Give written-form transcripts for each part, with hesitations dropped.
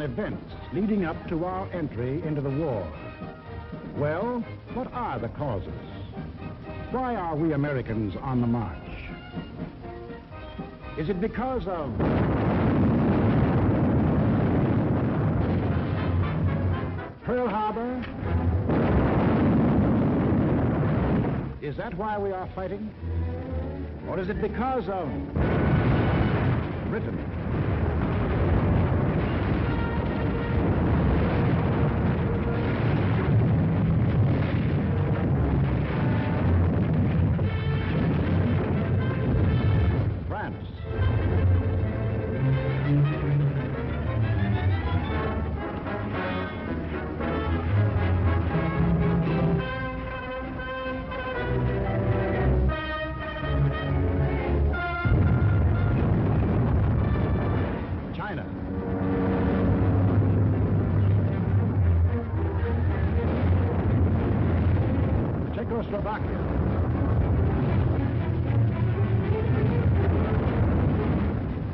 events leading up to our entry into the war. Well, what are the causes? Why are we Americans on the march? Is it because of Pearl Harbor? Is that why we are fighting? Or is it because of Britain? France? China? Czechoslovakia?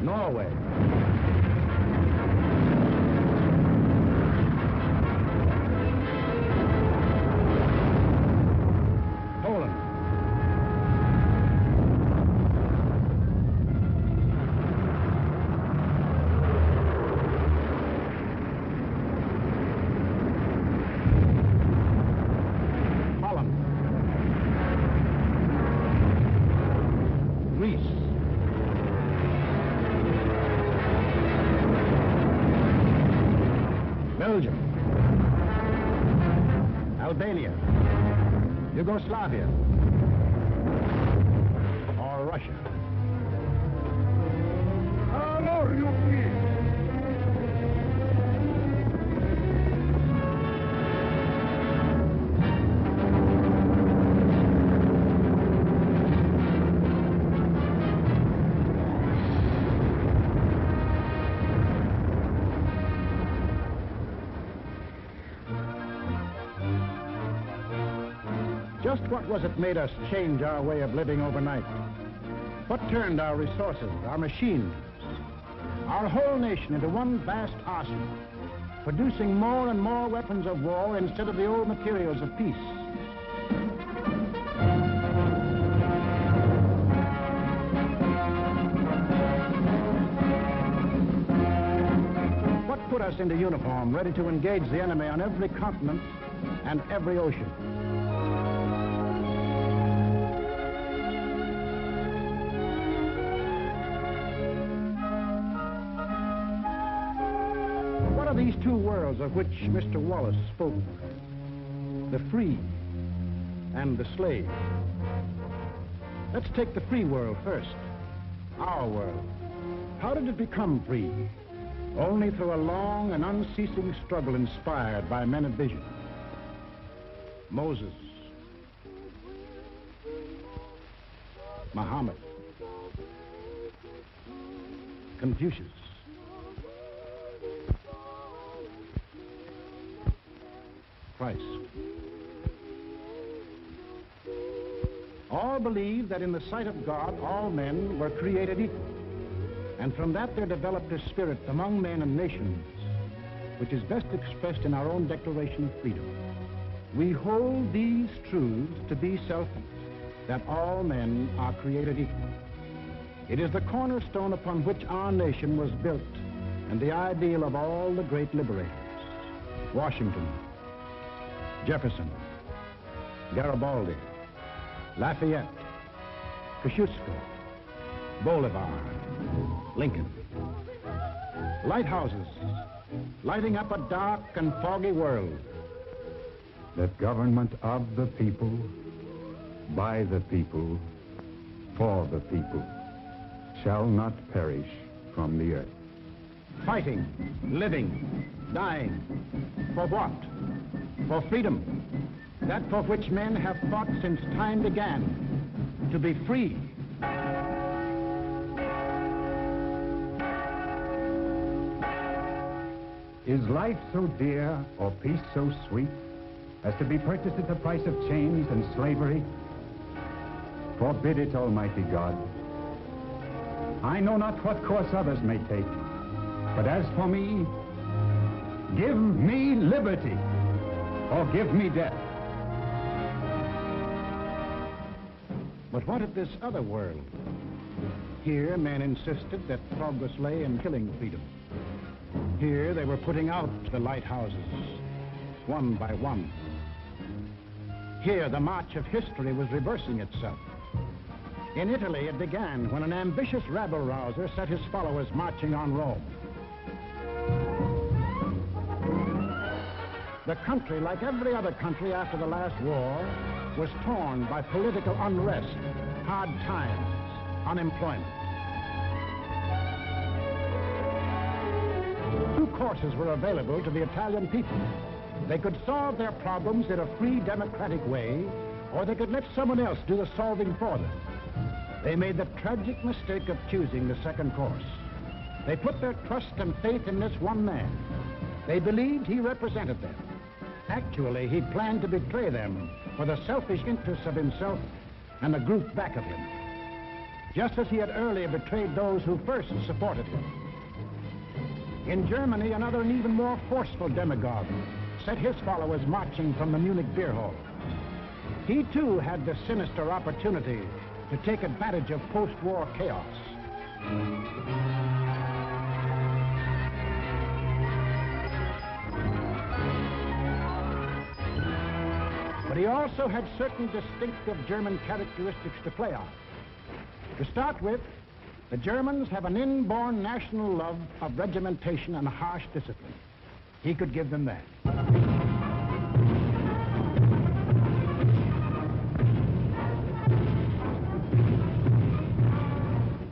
Norway? Poland? Holland? Greece? Belgium? Albania? Yugoslavia? Or Russia? Just what was it made us change our way of living overnight? What turned our resources, our machines, our whole nation into one vast arsenal, producing more and more weapons of war instead of the old materials of peace? What put us into uniform, ready to engage the enemy on every continent and every ocean? What are these two worlds of which Mr. Wallace spoke? The free and the slave. Let's take the free world first, our world. How did it become free? Only through a long and unceasing struggle inspired by men of vision. Moses, Muhammad, Confucius, Christ. All believe that in the sight of God, all men were created equal. And from that there developed a spirit among men and nations, which is best expressed in our own Declaration of Freedom. We hold these truths to be self-evident, that all men are created equal. It is the cornerstone upon which our nation was built, and the ideal of all the great liberators. Washington, Jefferson, Garibaldi, Lafayette, Kosciuszko, Bolivar, Lincoln. Lighthouses, lighting up a dark and foggy world. That government of the people, by the people, for the people, shall not perish from the earth. Fighting, living, dying. For what? For freedom. That for which men have fought since time began. To be free. Is life so dear or peace so sweet as to be purchased at the price of chains and slavery? Forbid it, Almighty God. I know not what course others may take, but as for me, Give me liberty, or give me death. But what of this other world? Here, men insisted that progress lay in killing freedom. Here, they were putting out the lighthouses, one by one. Here, the march of history was reversing itself. In Italy, it began when an ambitious rabble-rouser set his followers marching on Rome. The country, like every other country after the last war, was torn by political unrest, hard times, unemployment. Two courses were available to the Italian people. They could solve their problems in a free, democratic way, or they could let someone else do the solving for them. They made the tragic mistake of choosing the second course. They put their trust and faith in this one man. They believed he represented them. Actually, he planned to betray them for the selfish interests of himself and the group back of him, just as he had earlier betrayed those who first supported him. In Germany, another and even more forceful demagogue set his followers marching from the Munich beer hall. He too had the sinister opportunity to take advantage of post-war chaos. But he also had certain distinctive German characteristics to play on. To start with, the Germans have an inborn national love of regimentation and harsh discipline. He could give them that.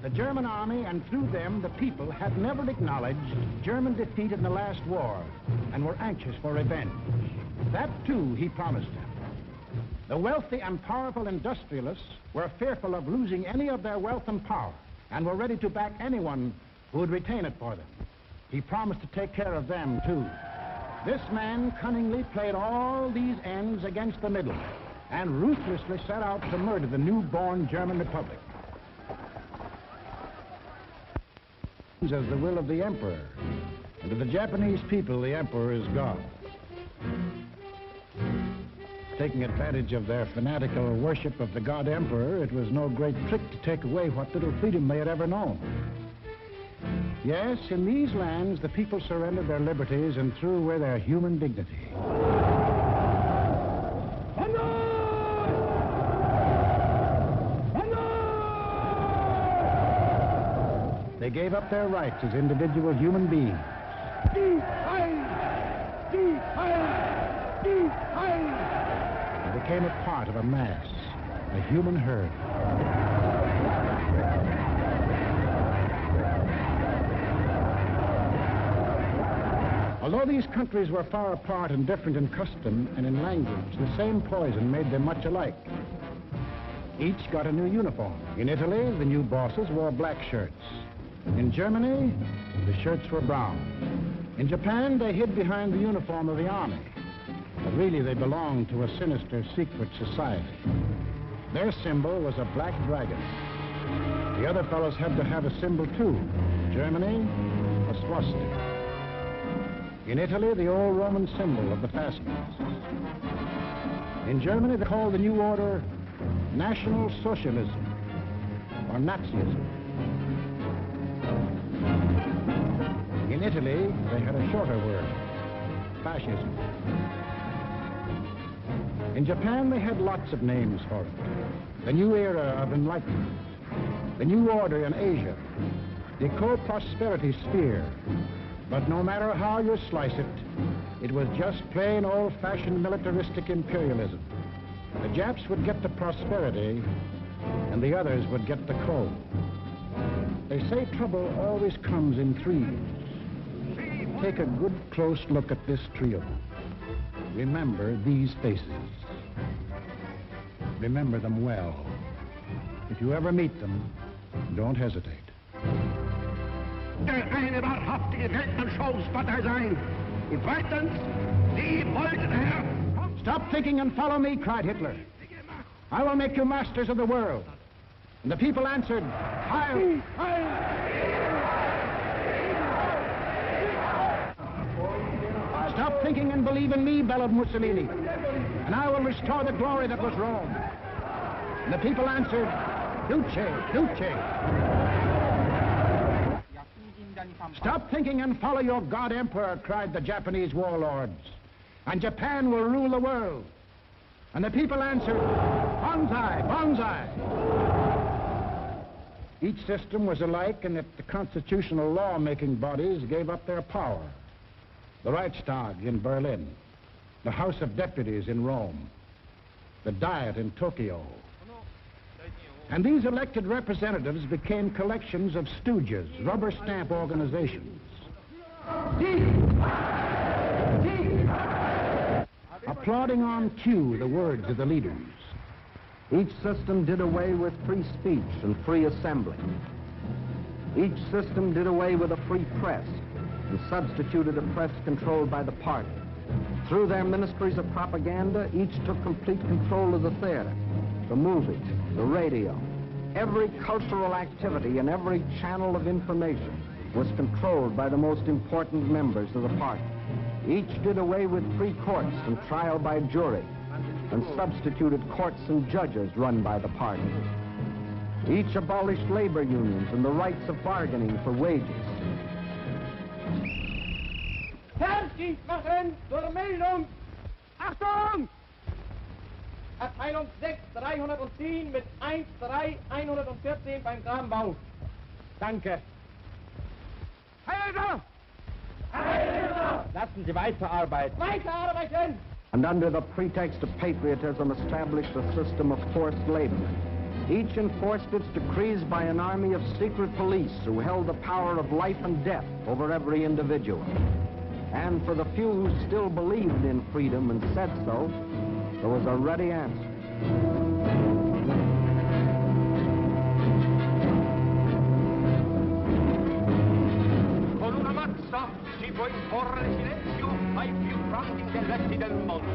The German army, and through them the people, had never acknowledged German defeat in the last war and were anxious for revenge. That too he promised them. The wealthy and powerful industrialists were fearful of losing any of their wealth and power and were ready to back anyone who would retain it for them. He promised to take care of them too. This man cunningly played all these ends against the middle and ruthlessly set out to murder the newborn German Republic. As the will of the emperor, and to the Japanese people, the emperor is God. Taking advantage of their fanatical worship of the god emperor, it was no great trick to take away what little freedom they had ever known. Yes, in these lands, the people surrendered their liberties and threw away their human dignity. They gave up their rights as individual human beings. They became a part of a mass, a human herd. Although these countries were far apart and different in custom and in language, the same poison made them much alike. Each got a new uniform. In Italy, the new bosses wore black shirts. In Germany, the shirts were brown. In Japan, they hid behind the uniform of the army. But really, they belonged to a sinister secret society. Their symbol was a black dragon. The other fellows had to have a symbol too. Germany, a swastika. In Italy, the old Roman symbol of the Fasces. In Germany, they called the new order National Socialism, or Nazism. In Italy, they had a shorter word, fascism. In Japan, they had lots of names for it. The new era of enlightenment, the new order in Asia, the eco-prosperity sphere. But no matter how you slice it, it was just plain old-fashioned militaristic imperialism. The Japs would get the prosperity, and the others would get the coal. They say trouble always comes in threes. Take a good close look at this trio. Remember these faces. Remember them well. If you ever meet them, don't hesitate. Der eine wahrhaftige Weltanschauungspartei sein. Und zweitens, Sie wollten, Herr... Stop thinking and follow me, cried Hitler. I will make you masters of the world. And the people answered, Heil! Heil! Stop thinking and believe in me, bellowed Mussolini, and I will restore the glory that was Rome. And the people answered, Duce, Duce. Stop thinking and follow your God Emperor, cried the Japanese warlords, and Japan will rule the world. And the people answered, Banzai, Banzai. Each system was alike in that the constitutional law-making bodies gave up their power. The Reichstag in Berlin, the House of Deputies in Rome, the Diet in Tokyo. And these elected representatives became collections of stooges, rubber stamp organizations. Applauding on cue the words of the leaders. Each system did away with free speech and free assembly. Each system did away with a free press and substituted a press controlled by the party. Through their ministries of propaganda, each took complete control of the theater, the movies, the radio. Every cultural activity and every channel of information was controlled by the most important members of the party. Each did away with free courts and trial by jury, and substituted courts and judges run by the party. Each abolished labor unions and the rights of bargaining for wages. Fertig machen zur Meldung! Achtung! Abteilung 6, 310 mit 13114 beim Kranbau. Danke. Heiler! Heiler! Lassen Sie weiterarbeiten. Weiterarbeiten! And under the pretext of patriotism established a system of forced labor. Each enforced its decrees by an army of secret police who held the power of life and death over every individual. And for the few who still believed in freedom and said so, there was a ready answer. Con una mazza si può imporre silenzio ai più grandi intelletti del mondo.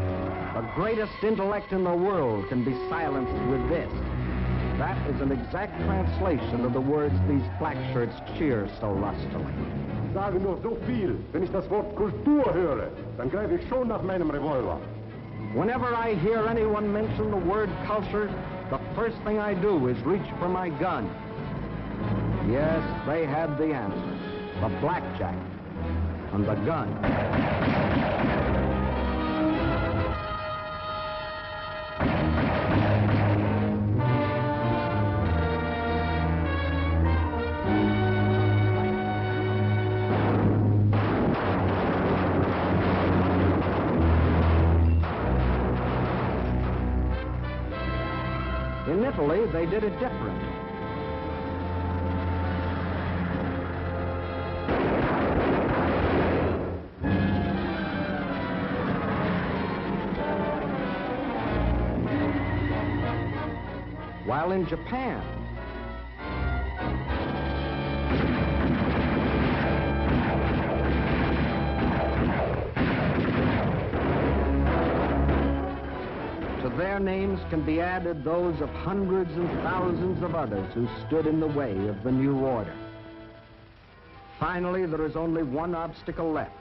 The greatest intellect in the world can be silenced with this. That is an exact translation of the words these black shirts cheer so lustily. Sage nur so viel. Wenn ich das Wort Kultur höre, dann greife ich schon nach meinem Revolver. Whenever I hear anyone mention the word culture, the first thing I do is reach for my gun. Yes, they had the answer. The blackjack and the gun. In Italy, they did it different. While in Japan, to their names can be added those of hundreds and thousands of others who stood in the way of the new order. Finally, there is only one obstacle left.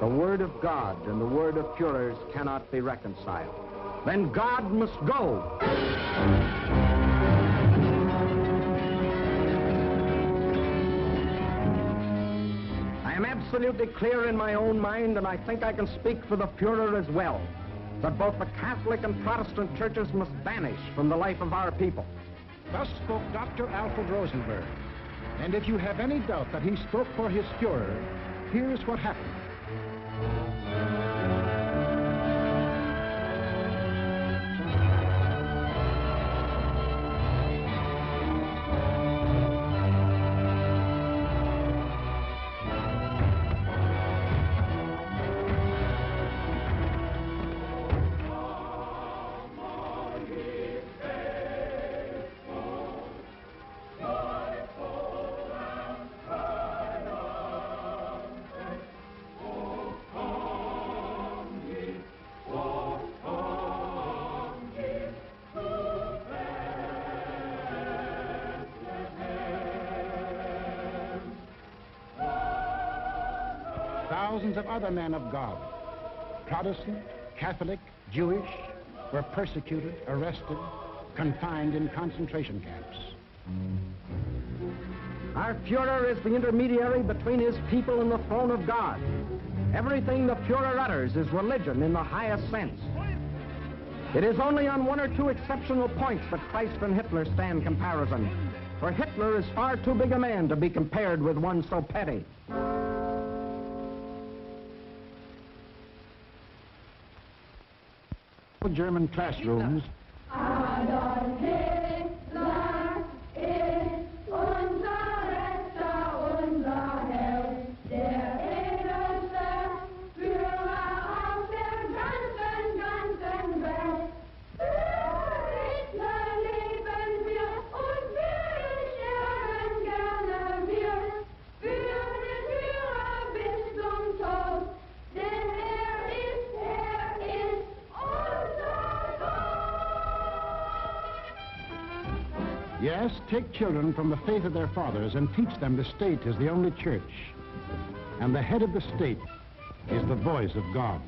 The word of God and the word of Führers cannot be reconciled. Then God must go. I am absolutely clear in my own mind, and I think I can speak for the Führer as well, that both the Catholic and Protestant churches must vanish from the life of our people. Thus spoke Dr. Alfred Rosenberg. And if you have any doubt that he spoke for his Führer, here's what happened. thousands of other men of God, Protestant, Catholic, Jewish, were persecuted, arrested, confined in concentration camps. Our Führer is the intermediary between his people and the throne of God. Everything the Führer utters is religion in the highest sense. It is only on one or two exceptional points that Christ and Hitler stand comparison, for Hitler is far too big a man to be compared with one so petty. German classrooms. Adolf Hitler ist unser Retter, unser Held, der edelste Führer auf der ganzen Welt. Für Hitler leben wir und wir sterben gerne wir. Für den Führer bis zum Tod, denn er ist Yes, take children from the faith of their fathers and teach them the state is the only church. And the head of the state is the voice of God.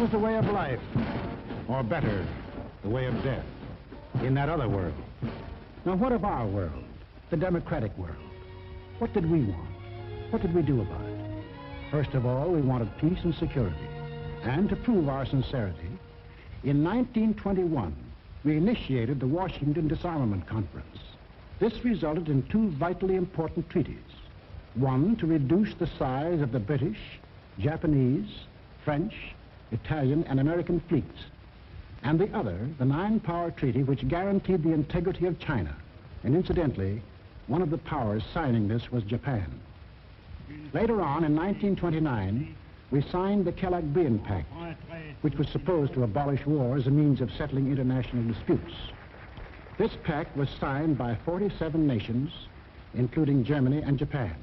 was the way of life, or better, the way of death, in that other world. Now, what of our world, the democratic world? What did we want? What did we do about it? First of all, we wanted peace and security. And to prove our sincerity, in 1921, we initiated the Washington Disarmament Conference. This resulted in two vitally important treaties. One, to reduce the size of the British, Japanese, French, Italian, and American fleets. And the other, the Nine-Power Treaty, which guaranteed the integrity of China. And incidentally, one of the powers signing this was Japan. Later on, in 1929, we signed the Kellogg-Briand Pact, which was supposed to abolish war as a means of settling international disputes. This pact was signed by 47 nations, including Germany and Japan.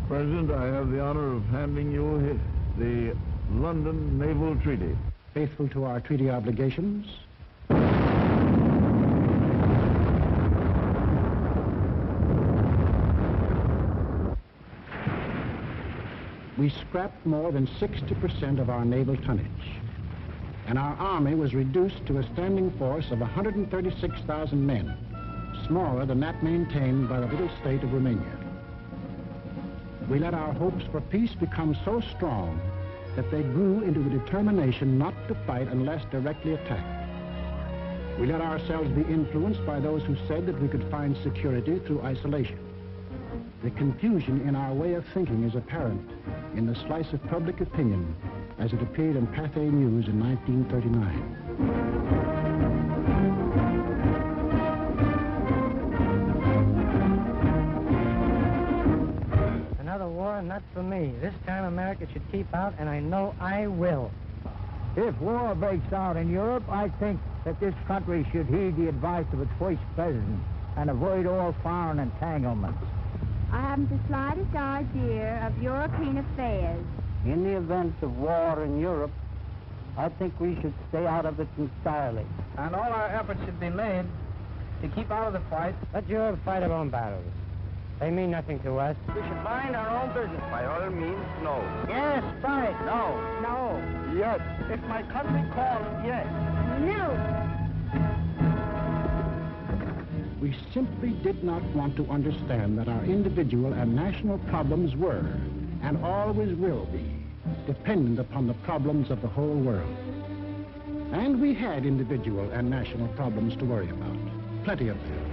President, I have the honor of handing you the London Naval Treaty. Faithful to our treaty obligations, we scrapped more than 60% of our naval tonnage, and our army was reduced to a standing force of 136,000 men, smaller than that maintained by the little state of Romania. We let our hopes for peace become so strong that they grew into the determination not to fight unless directly attacked. We let ourselves be influenced by those who said that we could find security through isolation. The confusion in our way of thinking is apparent in the slice of public opinion as it appeared in Pathé News in 1939. Another war, not for me. This time America should keep out, and I know I will. If war breaks out in Europe, I think that this country should heed the advice of its first president and avoid all foreign entanglements. I haven't the slightest idea of European affairs. In the event of war in Europe, I think we should stay out of it entirely. And all our efforts should be made to keep out of the fight. Let Europe fight her own battles. They mean nothing to us. We should mind our own business. By all means, no. Yes, fight. No. No. Yes. If my country calls, yes. No. We simply did not want to understand that our individual and national problems were, and always will be, dependent upon the problems of the whole world. And we had individual and national problems to worry about, plenty of them,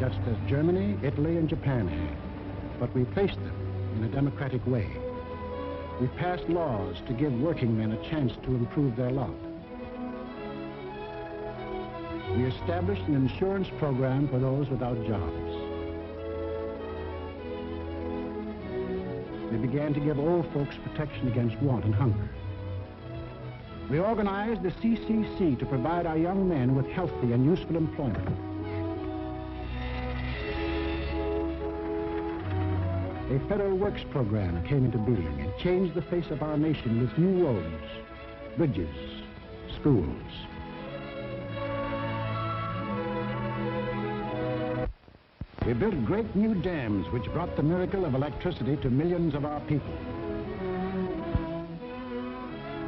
just as Germany, Italy, and Japan had. But we faced them in a democratic way. We passed laws to give working men a chance to improve their lot. We established an insurance program for those without jobs. We began to give old folks protection against want and hunger. We organized the CCC to provide our young men with healthy and useful employment. A federal works program came into being and changed the face of our nation with new roads, bridges, schools. We built great new dams which brought the miracle of electricity to millions of our people.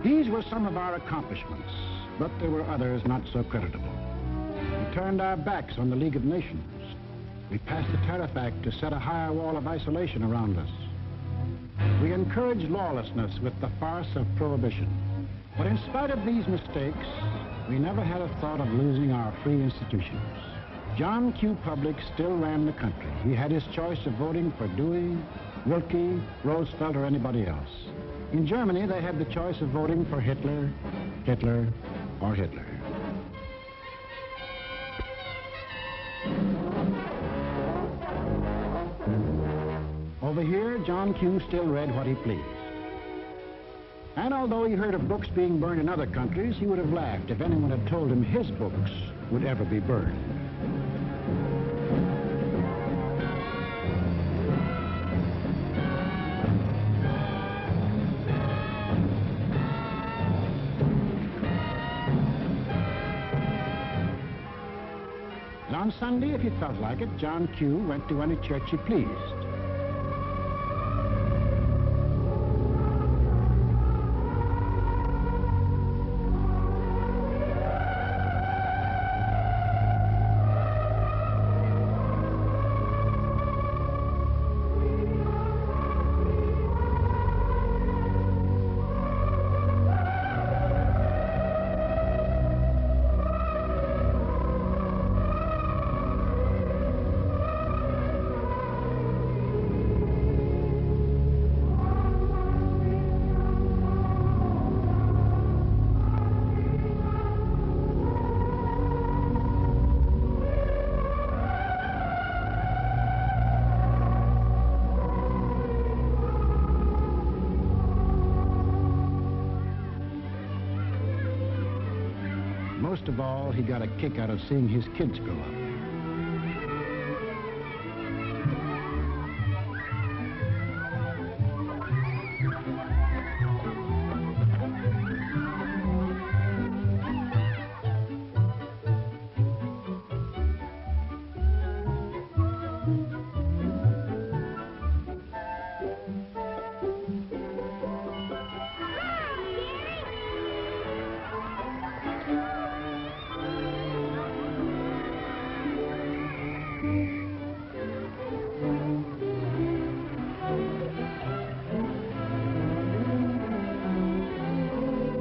These were some of our accomplishments, but there were others not so creditable. We turned our backs on the League of Nations. We passed the Tariff Act to set a higher wall of isolation around us. We encouraged lawlessness with the farce of prohibition. But in spite of these mistakes, we never had a thought of losing our free institutions. John Q. Public still ran the country. He had his choice of voting for Dewey, Wilkie, Roosevelt, or anybody else. In Germany, they had the choice of voting for Hitler, Hitler, or Hitler. Over here, John Q. still read what he pleased. And although he heard of books being burned in other countries, he would have laughed if anyone had told him his books would ever be burned. And on Sunday, if he felt like it, John Q. went to any church he pleased. most of all, he got a kick out of seeing his kids grow up.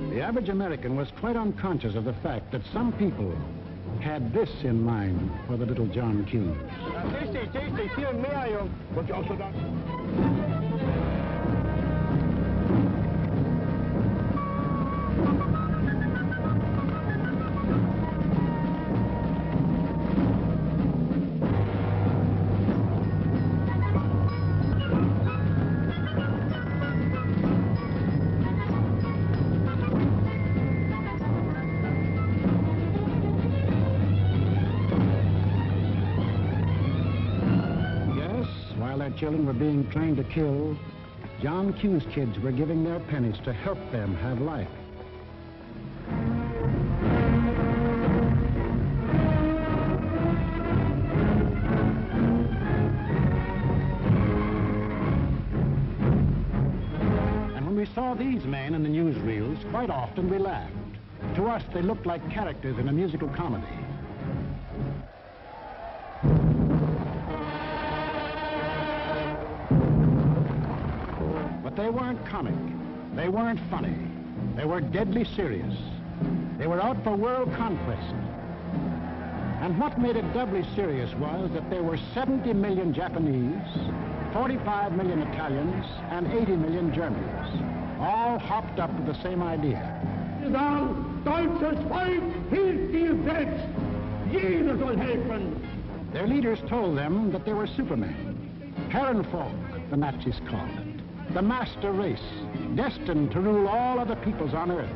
The average American was quite unconscious of the fact that some people had this in mind for the little John Q. Viel mehr, Jung. Wollt ihr auch so da? Children were being trained to kill, John Q's kids were giving their pennies to help them have life. And when we saw these men in the newsreels, quite often we laughed. To us, they looked like characters in a musical comedy. But they weren't comic. They weren't funny. They were deadly serious. They were out for world conquest. And what made it doubly serious was that there were 70 million Japanese, 45 million Italians, and 80 million Germans, all hopped up with the same idea. Deutsches Volk hilft dir selbst. Jeder soll helfen. Their leaders told them that they were supermen. Herrenvolk, the Nazis called it. The master race, destined to rule all other peoples on Earth.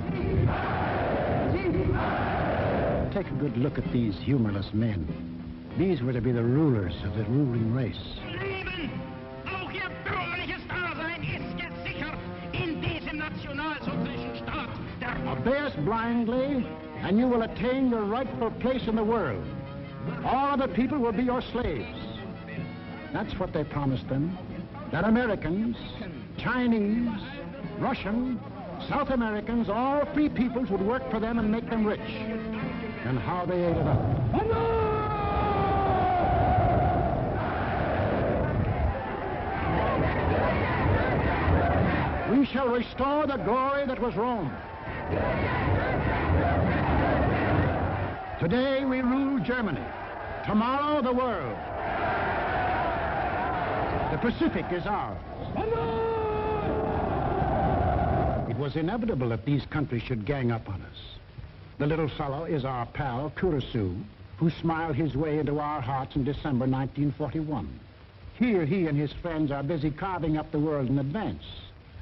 Take a good look at these humorless men. These were to be the rulers of the ruling race. Leben, auch ihr bürgerliches Dasein ist gesichert in diesem nationalsozialistischen Staat. Obey us blindly, and you will attain your rightful place in the world. All other people will be your slaves. That's what they promised them. That Americans, Chinese, Russian, South Americans, all free peoples would work for them and make them rich. And how they ate it up. We shall restore the glory that was Rome. Today we rule Germany. Tomorrow the world. The Pacific is ours. It was inevitable that these countries should gang up on us. The little fellow is our pal, Kurosu, who smiled his way into our hearts in December 1941. Here he and his friends are busy carving up the world in advance,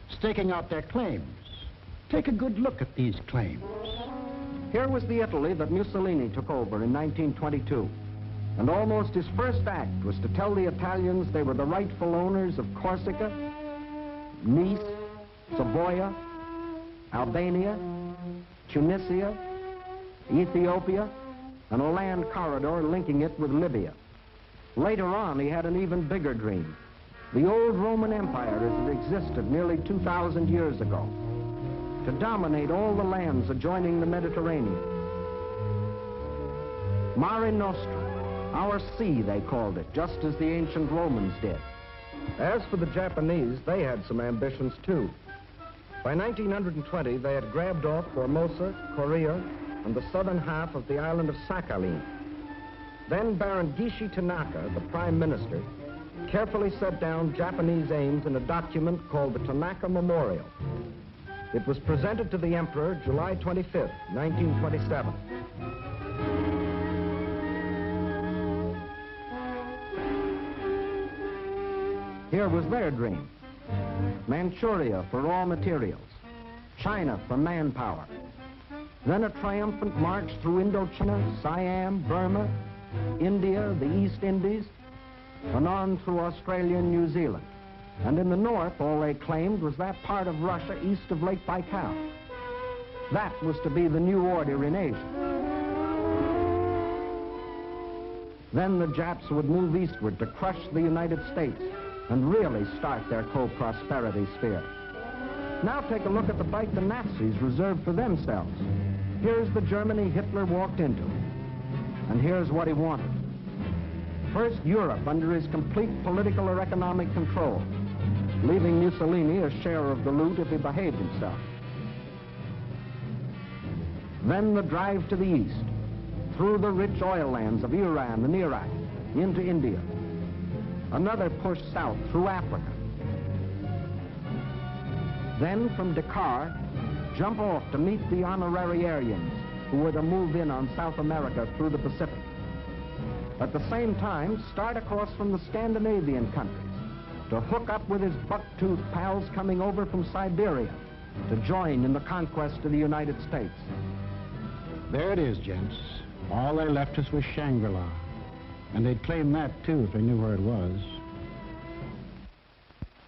staking out their claims. Take a good look at these claims. Here was the Italy that Mussolini took over in 1922. And almost his first act was to tell the Italians they were the rightful owners of Corsica, Nice, Savoia, Albania, Tunisia, Ethiopia, and a land corridor linking it with Libya. Later on, he had an even bigger dream. The old Roman Empire as it existed nearly 2,000 years ago, to dominate all the lands adjoining the Mediterranean. Mare Nostrum, our sea, they called it, just as the ancient Romans did. As for the Japanese, they had some ambitions too. By 1920, they had grabbed off Formosa, Korea, and the southern half of the island of Sakhalin. Then Baron Gishi Tanaka, the prime minister, carefully set down Japanese aims in a document called the Tanaka Memorial. It was presented to the Emperor July 25th, 1927. Here was their dream. Manchuria for raw materials, China for manpower, Then a triumphant march through Indochina, Siam, Burma, India, the East Indies, and on through Australia and New Zealand. And in the north, all they claimed was that part of Russia east of Lake Baikal. That was to be the new order in Asia. Then the Japs would move eastward to crush the United States and really start their co-prosperity sphere. Now take a look at the bite the Nazis reserved for themselves. Here's the Germany Hitler walked into. And here's what he wanted. First, Europe under his complete political or economic control, leaving Mussolini a share of the loot if he behaved himself. Then the drive to the east, through the rich oil lands of Iran and Iraq, into India. Another push south through Africa. Then from Dakar, jump off to meet the honorary Aryans who were to move in on South America through the Pacific. At the same time, start across from the Scandinavian countries to hook up with his buck-toothed pals coming over from Siberia to join in the conquest of the United States. There it is, gents. All they left us was Shangri-La. And they'd claim that, too, if they knew where it was.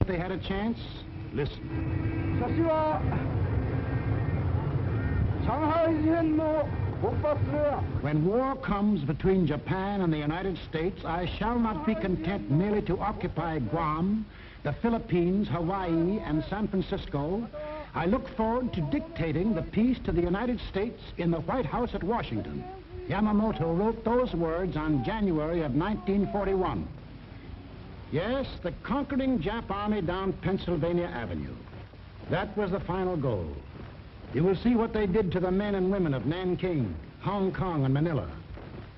If they had a chance, listen. When war comes between Japan and the United States, I shall not be content merely to occupy Guam, the Philippines, Hawaii, and San Francisco. I look forward to dictating the peace to the United States in the White House at Washington. Yamamoto wrote those words on January of 1941. Yes, the conquering Jap army down Pennsylvania Avenue. That was the final goal. You will see what they did to the men and women of Nanking, Hong Kong, and Manila.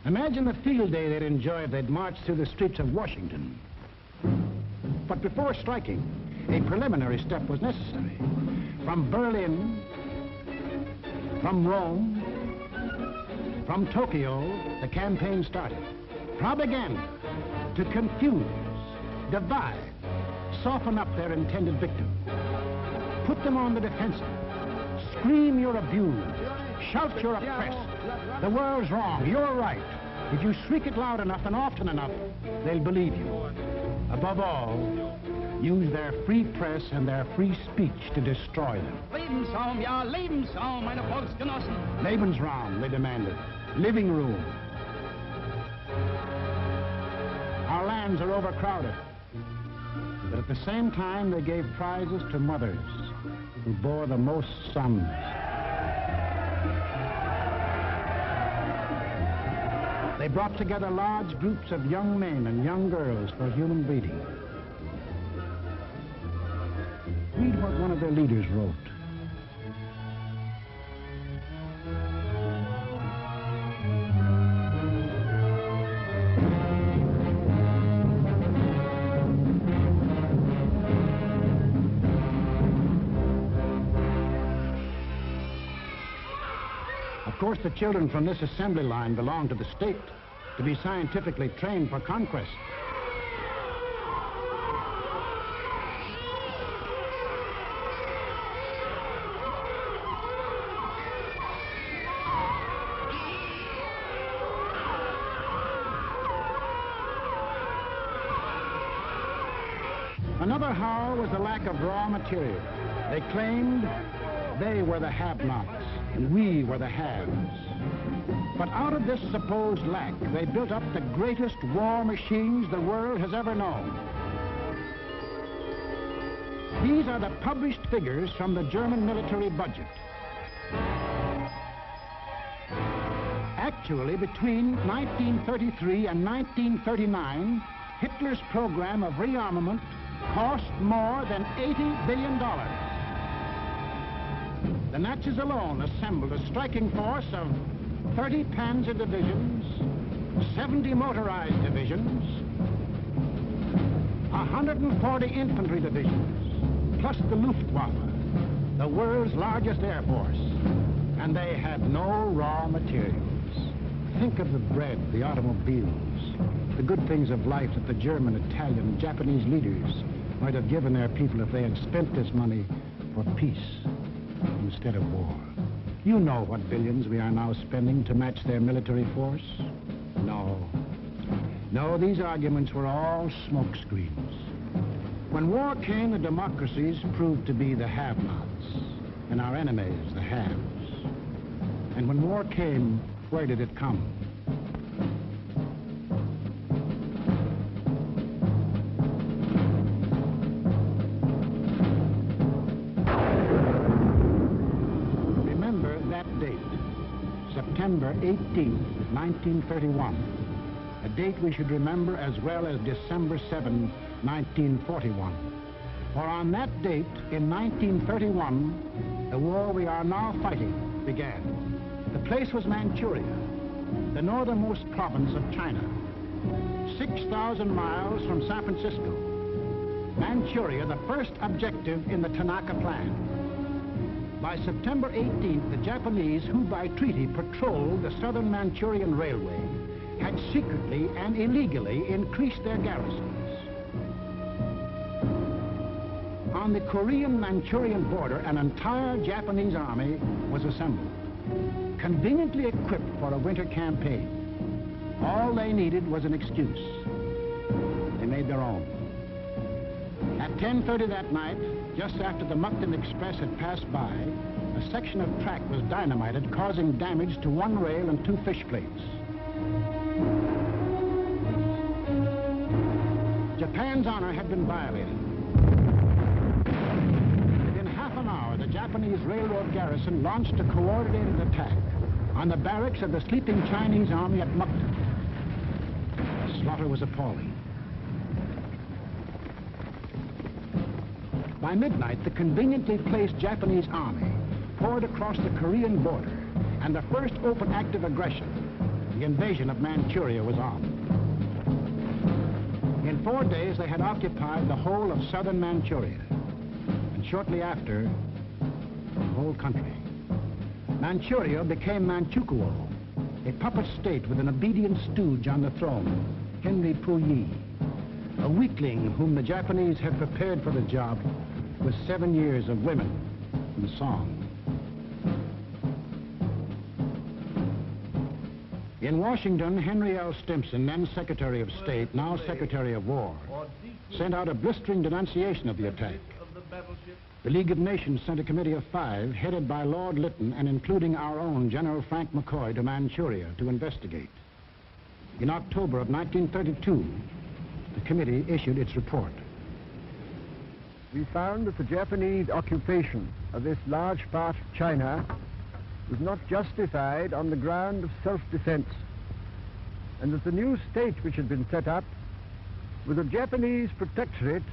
Imagine the field day they'd enjoy if they'd marched through the streets of Washington. But before striking, a preliminary step was necessary. From Berlin, from Rome, from Tokyo, the campaign started. Propaganda to confuse, divide, soften up their intended victim. Put them on the defensive. Scream you're abused. Shout you're oppressed. The world's wrong, you're right. If you shriek it loud enough and often enough, they'll believe you. Above all, use their free press and their free speech to destroy them. Lebensraum, ja, Lebensraum, meine Volksgenossen. Lebensraum, they demanded. Living room. Our lands are overcrowded. But at the same time, they gave prizes to mothers who bore the most sons. They brought together large groups of young men and young girls for human breeding. Read what one of their leaders wrote. Of course, the children from this assembly line belong to the state to be scientifically trained for conquest. Another hour was the lack of raw material. They claimed they were the have-nots and we were the haves. But out of this supposed lack, they built up the greatest war machines the world has ever known. These are the published figures from the German military budget. Actually, between 1933 and 1939, Hitler's program of rearmament cost more than $80 billion. The Nazis alone assembled a striking force of 30 panzer divisions, 70 motorized divisions, 140 infantry divisions, plus the Luftwaffe, the world's largest air force. And they had no raw materials. Think of the bread, the automobiles, the good things of life that the German, Italian, Japanese leaders might have given their people if they had spent this money for peace instead of war. You know what billions we are now spending to match their military force? No. No, these arguments were all smoke screens. When war came, the democracies proved to be the have-nots, and our enemies the haves. And when war came, where did it come? Remember that date, September 18, 1931. A date we should remember as well as December 7, 1941. For on that date, in 1931, the war we are now fighting began. The place was Manchuria, the northernmost province of China, 6,000 miles from San Francisco. Manchuria, the first objective in the Tanaka Plan. By September 18th, the Japanese, who by treaty patrolled the southern Manchurian Railway, had secretly and illegally increased their garrisons. On the Korean-Manchurian border, an entire Japanese army was assembled, conveniently equipped for a winter campaign. All they needed was an excuse. They made their own. At 10:30 that night, just after the Mukden Express had passed by, a section of track was dynamited, causing damage to one rail and 2 fish plates. Japan's honor had been violated. Within half an hour, the Japanese railroad garrison launched a coordinated attack on the barracks of the sleeping Chinese army at Mukden. The slaughter was appalling. By midnight, the conveniently placed Japanese army poured across the Korean border, and the first open act of aggression, the invasion of Manchuria, was on. In 4 days, they had occupied the whole of southern Manchuria, and shortly after, the whole country. Manchuria became Manchukuo, a puppet state with an obedient stooge on the throne, Henry Puyi, a weakling whom the Japanese had prepared for the job with 7 years of women and song. In Washington, Henry L. Stimson, then Secretary of State, now Secretary of War, sent out a blistering denunciation of the attack. The League of Nations sent a committee of 5, headed by Lord Lytton and including our own General Frank McCoy, to Manchuria to investigate. In October of 1932, the committee issued its report. We found that the Japanese occupation of this large part of China was not justified on the ground of self-defense, and that the new state which had been set up was a Japanese protectorate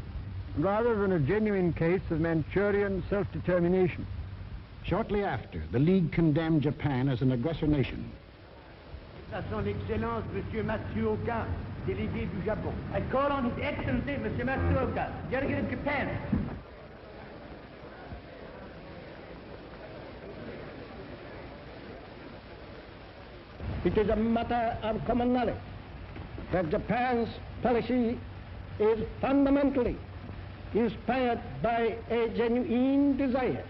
rather than a genuine case of Manchurian self-determination. Shortly after, the League condemned Japan as an aggressor nation. À son Excellence, Monsieur Matsuoka, délégué du Japon. I call on His Excellency, Monsieur Matsuoka, delegate of Japan. It is a matter of common knowledge that Japan's policy is fundamentally inspired by a genuine desire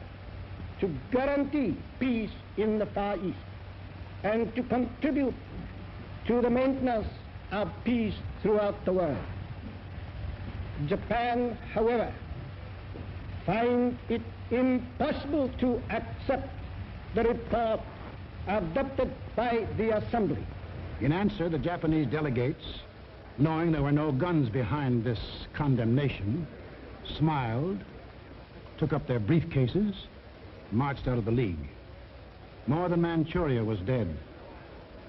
to guarantee peace in the Far East and to contribute to the maintenance of peace throughout the world. Japan, however, finds it impossible to accept the report adopted by the Assembly. In answer, the Japanese delegates, knowing there were no guns behind this condemnation, smiled, took up their briefcases, marched out of the League. Northern Manchuria was dead.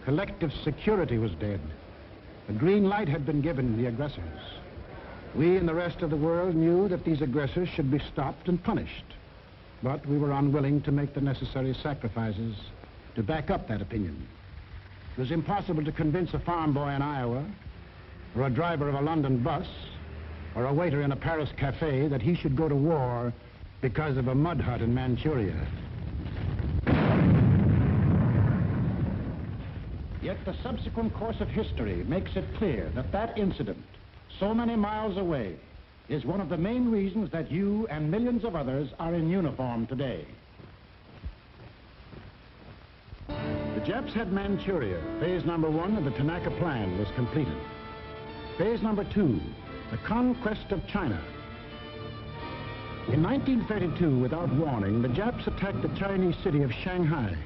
Collective security was dead. The green light had been given to the aggressors. We and the rest of the world knew that these aggressors should be stopped and punished, but we were unwilling to make the necessary sacrifices to back up that opinion. It was impossible to convince a farm boy in Iowa, or a driver of a London bus, or a waiter in a Paris cafe that he should go to war because of a mud hut in Manchuria. Yet the subsequent course of history makes it clear that that incident, so many miles away, is one of the main reasons that you and millions of others are in uniform today. Japs had Manchuria. Phase number 1 of the Tanaka Plan was completed. Phase number 2, the conquest of China. In 1932, without warning, the Japs attacked the Chinese city of Shanghai.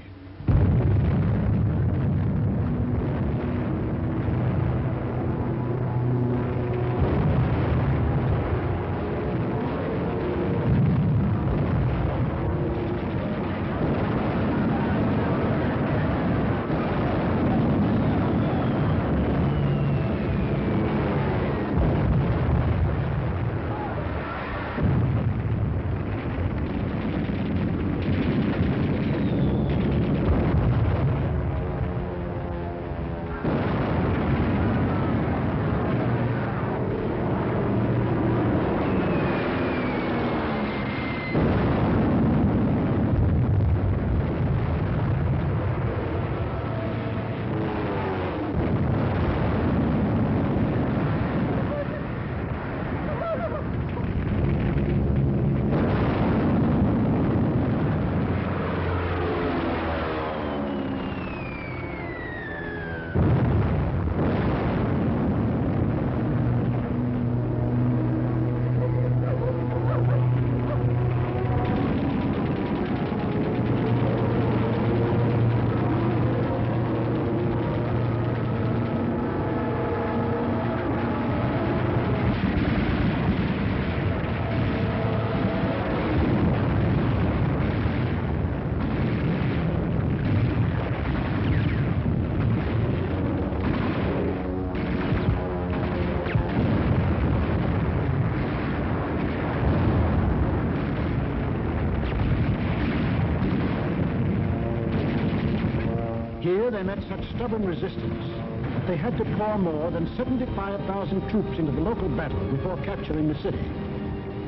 Here they met such stubborn resistance that they had to pour more than 75,000 troops into the local battle before capturing the city.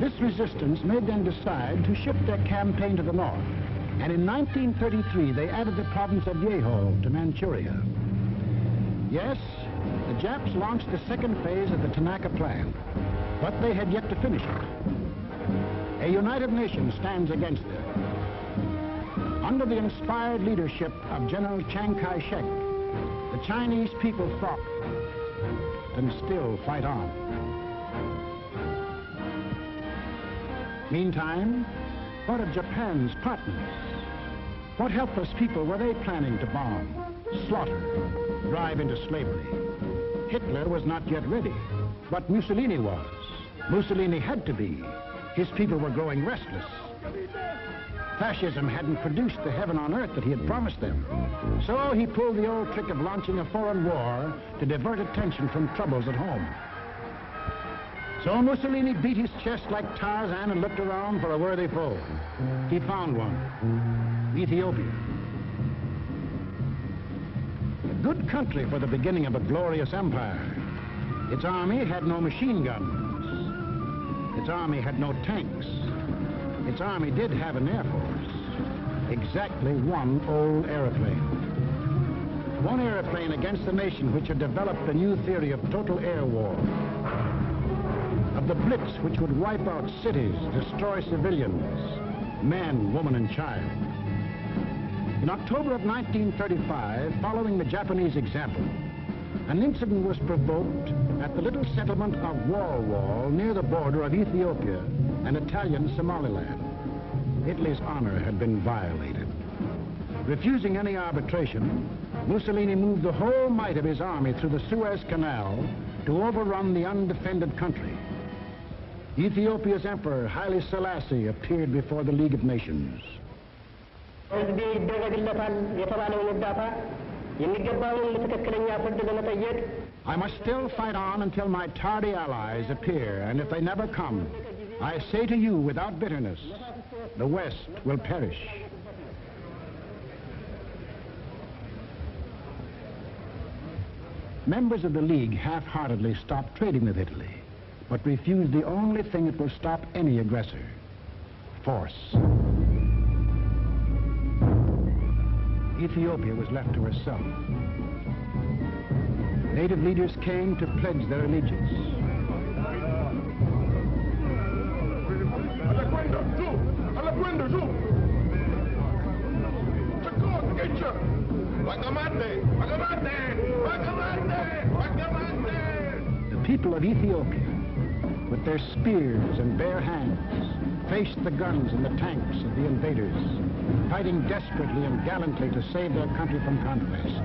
This resistance made them decide to shift their campaign to the north, and in 1933 they added the province of Yeho to Manchuria. Yes, the Japs launched the second phase of the Tanaka Plan, but they had yet to finish it. A united nation stands against them. Under the inspired leadership of General Chiang Kai-shek, the Chinese people fought and still fight on. Meantime, what of Japan's partners? What helpless people were they planning to bomb, slaughter, drive into slavery? Hitler was not yet ready, but Mussolini was. Mussolini had to be. His people were growing restless. Fascism hadn't produced the heaven on earth that he had promised them. So he pulled the old trick of launching a foreign war to divert attention from troubles at home. So Mussolini beat his chest like Tarzan and looked around for a worthy foe. He found one, Ethiopia. A good country for the beginning of a glorious empire. Its army had no machine guns. Its army had no tanks. Its army did have an air force. Exactly one old airplane. One airplane against a nation which had developed a new theory of total air war. Of the blitz which would wipe out cities, destroy civilians, men, woman, and child. In October of 1935, following the Japanese example, an incident was provoked at the little settlement of Wall near the border of Ethiopia and Italian Somaliland. Italy's honor had been violated. Refusing any arbitration, Mussolini moved the whole might of his army through the Suez Canal to overrun the undefended country. Ethiopia's emperor, Haile Selassie, appeared before the League of Nations. I must still fight on until my tardy allies appear, and if they never come, I say to you without bitterness, the West will perish. Members of the League half-heartedly stopped trading with Italy, but refused the only thing that will stop any aggressor: force. Ethiopia was left to herself. Native leaders came to pledge their allegiance. The people of Ethiopia, with their spears and bare hands, faced the guns and the tanks of the invaders, fighting desperately and gallantly to save their country from conquest.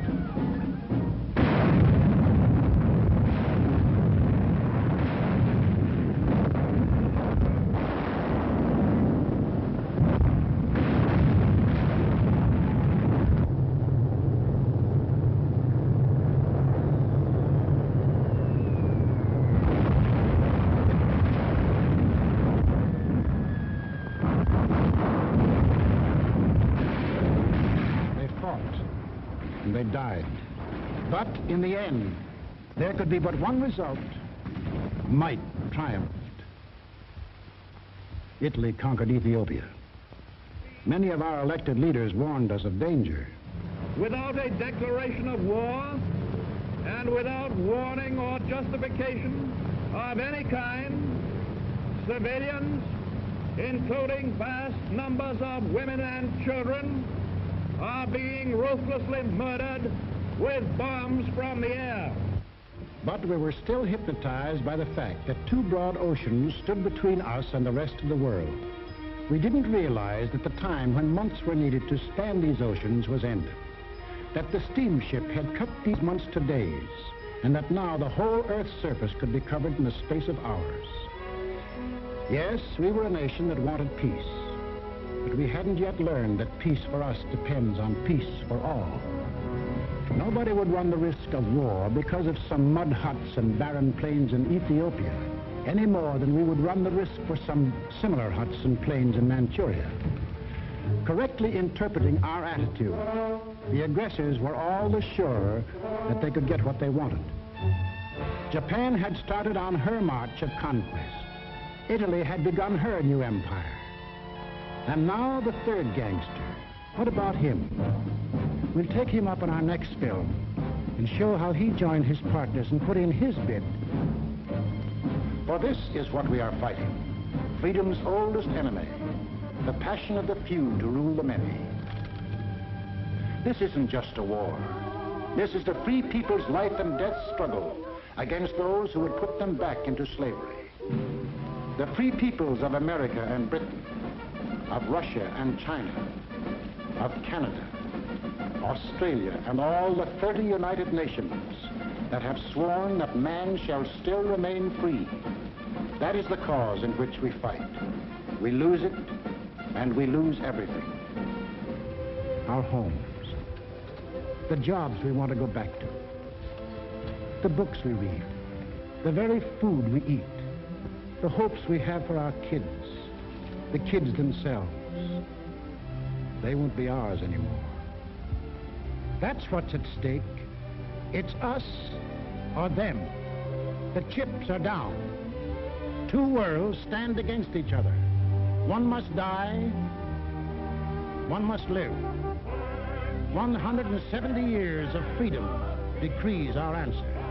And they died. But in the end, there could be but one result. Might triumphed. Italy conquered Ethiopia. Many of our elected leaders warned us of danger. Without a declaration of war and without warning or justification of any kind, civilians, including vast numbers of women and children, are being ruthlessly murdered with bombs from the air. But we were still hypnotized by the fact that two broad oceans stood between us and the rest of the world. We didn't realize that the time when months were needed to span these oceans was ended, that the steamship had cut these months to days, and that now the whole Earth's surface could be covered in the space of hours. Yes, we were a nation that wanted peace. But we hadn't yet learned that peace for us depends on peace for all. Nobody would run the risk of war because of some mud huts and barren plains in Ethiopia, any more than we would run the risk for some similar huts and plains in Manchuria. Correctly interpreting our attitude, the aggressors were all the surer that they could get what they wanted. Japan had started on her march of conquest. Italy had begun her new empire. And now the third gangster. What about him? We'll take him up in our next film and show how he joined his partners and put in his bid. For this is what we are fighting. Freedom's oldest enemy. The passion of the few to rule the many. This isn't just a war. This is the free people's life and death struggle against those who would put them back into slavery. The free peoples of America and Britain, of Russia and China, of Canada, Australia, and all the 30 United Nations that have sworn that man shall still remain free. That is the cause in which we fight. We lose it, and we lose everything. Our homes, the jobs we want to go back to, the books we read, the very food we eat, the hopes we have for our kids, the kids themselves. They won't be ours anymore. That's what's at stake. It's us or them. The chips are down. Two worlds stand against each other. One must die, one must live. 170 years of freedom decrees our answer.